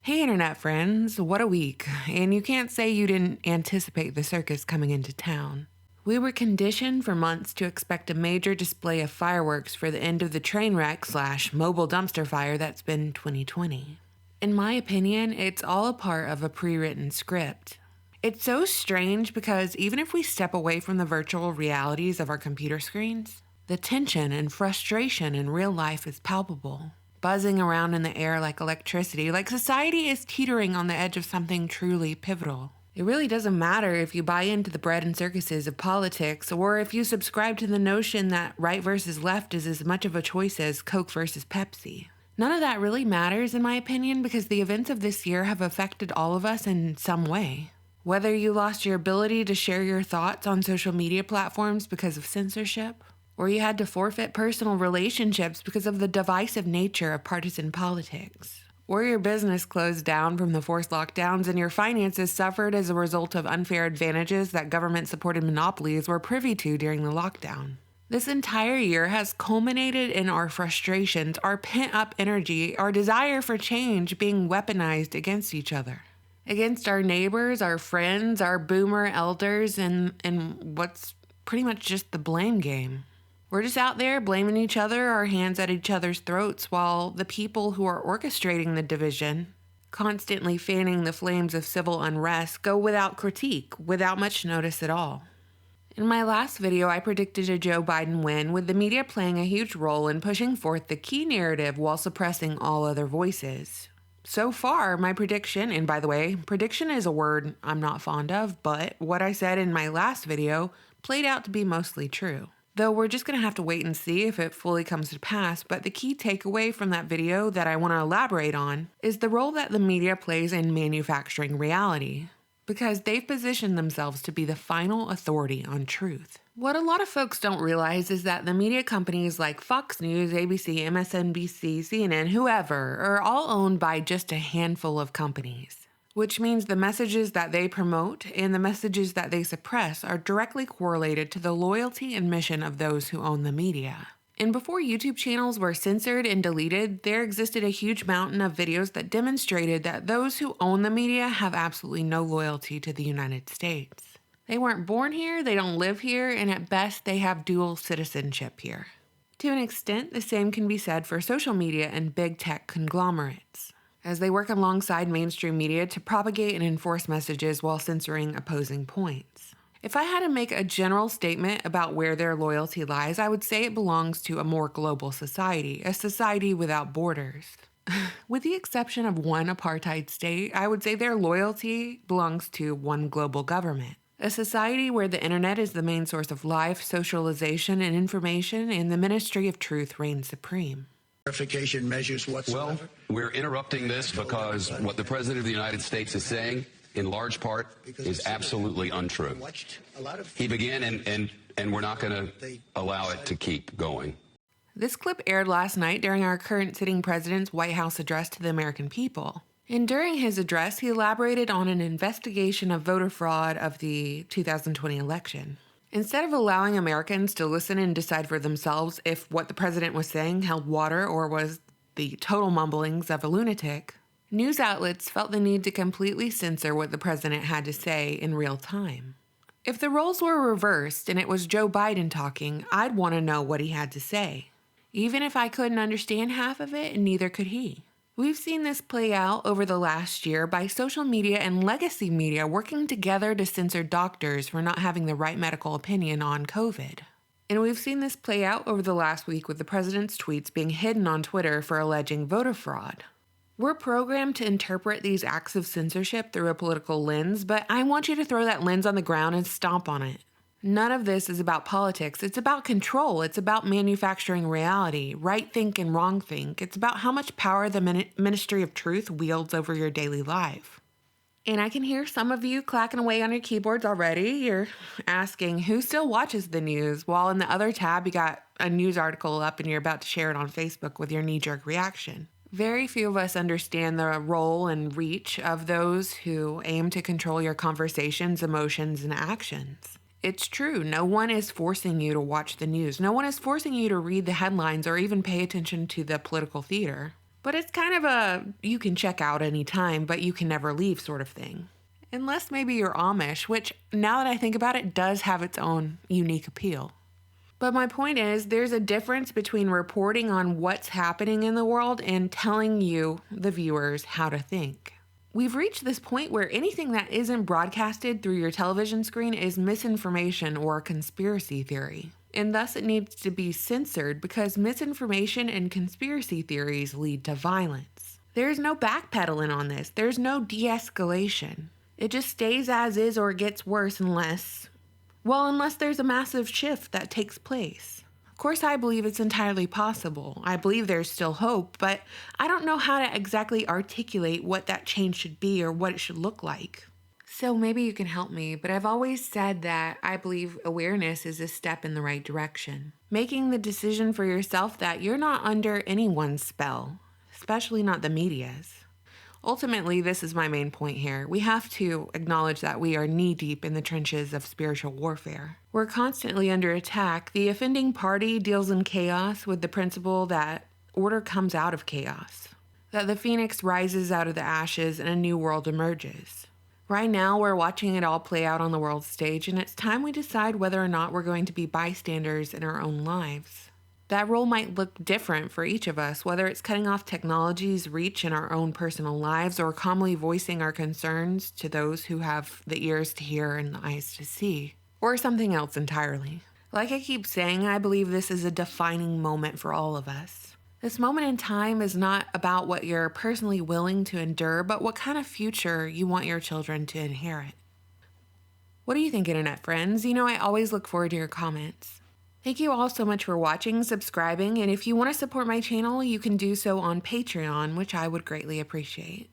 Hey internet friends, what a week. And you can't say you didn't anticipate the circus coming into town. We were conditioned for months to expect a major display of fireworks for the end of the train wreck / mobile dumpster fire that's been 2020. In my opinion, it's all a part of a pre-written script. It's so strange because even if we step away from the virtual realities of our computer screens, the tension and frustration in real life is palpable, buzzing around in the air like electricity, like society is teetering on the edge of something truly pivotal. It really doesn't matter if you buy into the bread and circuses of politics or if you subscribe to the notion that right versus left is as much of a choice as Coke versus Pepsi. None of that really matters, in my opinion, because the events of this year have affected all of us in some way. Whether you lost your ability to share your thoughts on social media platforms because of censorship, or you had to forfeit personal relationships because of the divisive nature of partisan politics, or your business closed down from the forced lockdowns and your finances suffered as a result of unfair advantages that government-supported monopolies were privy to during the lockdown. This entire year has culminated in our frustrations, our pent-up energy, our desire for change being weaponized against each other. Against our neighbors, our friends, our boomer elders, and what's pretty much just the blame game. We're just out there blaming each other, our hands at each other's throats, while the people who are orchestrating the division, constantly fanning the flames of civil unrest, go without critique, without much notice at all. In my last video, I predicted a Joe Biden win, with the media playing a huge role in pushing forth the key narrative while suppressing all other voices. So far, my prediction, and by the way, prediction is a word I'm not fond of, but what I said in my last video played out to be mostly true. Though we're just going to have to wait and see if it fully comes to pass, but the key takeaway from that video that I want to elaborate on is the role that the media plays in manufacturing reality, because they've positioned themselves to be the final authority on truth. What a lot of folks don't realize is that the media companies like Fox News, ABC, MSNBC, CNN, whoever, are all owned by just a handful of companies, which means the messages that they promote and the messages that they suppress are directly correlated to the loyalty and mission of those who own the media. And before YouTube channels were censored and deleted, there existed a huge mountain of videos that demonstrated that those who own the media have absolutely no loyalty to the United States. They weren't born here, they don't live here, and at best they have dual citizenship here. To an extent, the same can be said for social media and big tech conglomerates, as they work alongside mainstream media to propagate and enforce messages while censoring opposing points. If I had to make a general statement about where their loyalty lies, I would say it belongs to a more global society, a society without borders. With the exception of one apartheid state, I would say their loyalty belongs to one global government. A society where the internet is the main source of life, socialization, and information, and the Ministry of Truth reigns supreme. Verification measures whatsoever? Well, we're interrupting this because what the President of the United States is saying, in large part, is absolutely untrue. He began, and we're not going to allow it to keep going. This clip aired last night during our current sitting president's White House address to the American people. And during his address, he elaborated on an investigation of voter fraud of the 2020 election. Instead of allowing Americans to listen and decide for themselves if what the president was saying held water or was the total mumblings of a lunatic, news outlets felt the need to completely censor what the president had to say in real time. If the roles were reversed and it was Joe Biden talking, I'd want to know what he had to say. Even if I couldn't understand half of it, neither could he. We've seen this play out over the last year by social media and legacy media working together to censor doctors for not having the right medical opinion on COVID. And we've seen this play out over the last week with the president's tweets being hidden on Twitter for alleging voter fraud. We're programmed to interpret these acts of censorship through a political lens, but I want you to throw that lens on the ground and stomp on it. None of this is about politics. It's about control. It's about manufacturing reality, right think and wrong think. It's about how much power the Ministry of Truth wields over your daily life. And I can hear some of you clacking away on your keyboards already. You're asking who still watches the news, while in the other tab you got a news article up and you're about to share it on Facebook with your knee-jerk reaction. Very few of us understand the role and reach of those who aim to control your conversations, emotions, and actions. It's true. No one is forcing you to watch the news. No one is forcing you to read the headlines or even pay attention to the political theater. But it's kind of a you can check out anytime, but you can never leave sort of thing. Unless maybe you're Amish, which now that I think about it does have its own unique appeal. But my point is, there's a difference between reporting on what's happening in the world and telling you, the viewers, how to think. We've reached this point where anything that isn't broadcasted through your television screen is misinformation or a conspiracy theory. And thus it needs to be censored because misinformation and conspiracy theories lead to violence. There's no backpedaling on this. There's no de-escalation. It just stays as is or gets worse unless there's a massive shift that takes place. Of course, I believe it's entirely possible. I believe there's still hope, but I don't know how to exactly articulate what that change should be or what it should look like. So maybe you can help me, but I've always said that I believe awareness is a step in the right direction. Making the decision for yourself that you're not under anyone's spell, especially not the media's. Ultimately, this is my main point here. We have to acknowledge that we are knee-deep in the trenches of spiritual warfare. We're constantly under attack. The offending party deals in chaos with the principle that order comes out of chaos, that the phoenix rises out of the ashes and a new world emerges. Right now, we're watching it all play out on the world stage, and it's time we decide whether or not we're going to be bystanders in our own lives. That role might look different for each of us, whether it's cutting off technology's reach in our own personal lives or calmly voicing our concerns to those who have the ears to hear and the eyes to see, or something else entirely. Like I keep saying, I believe this is a defining moment for all of us. This moment in time is not about what you're personally willing to endure, but what kind of future you want your children to inherit. What do you think, Internet friends? I always look forward to your comments. Thank you all so much for watching, subscribing, and if you want to support my channel, you can do so on Patreon, which I would greatly appreciate.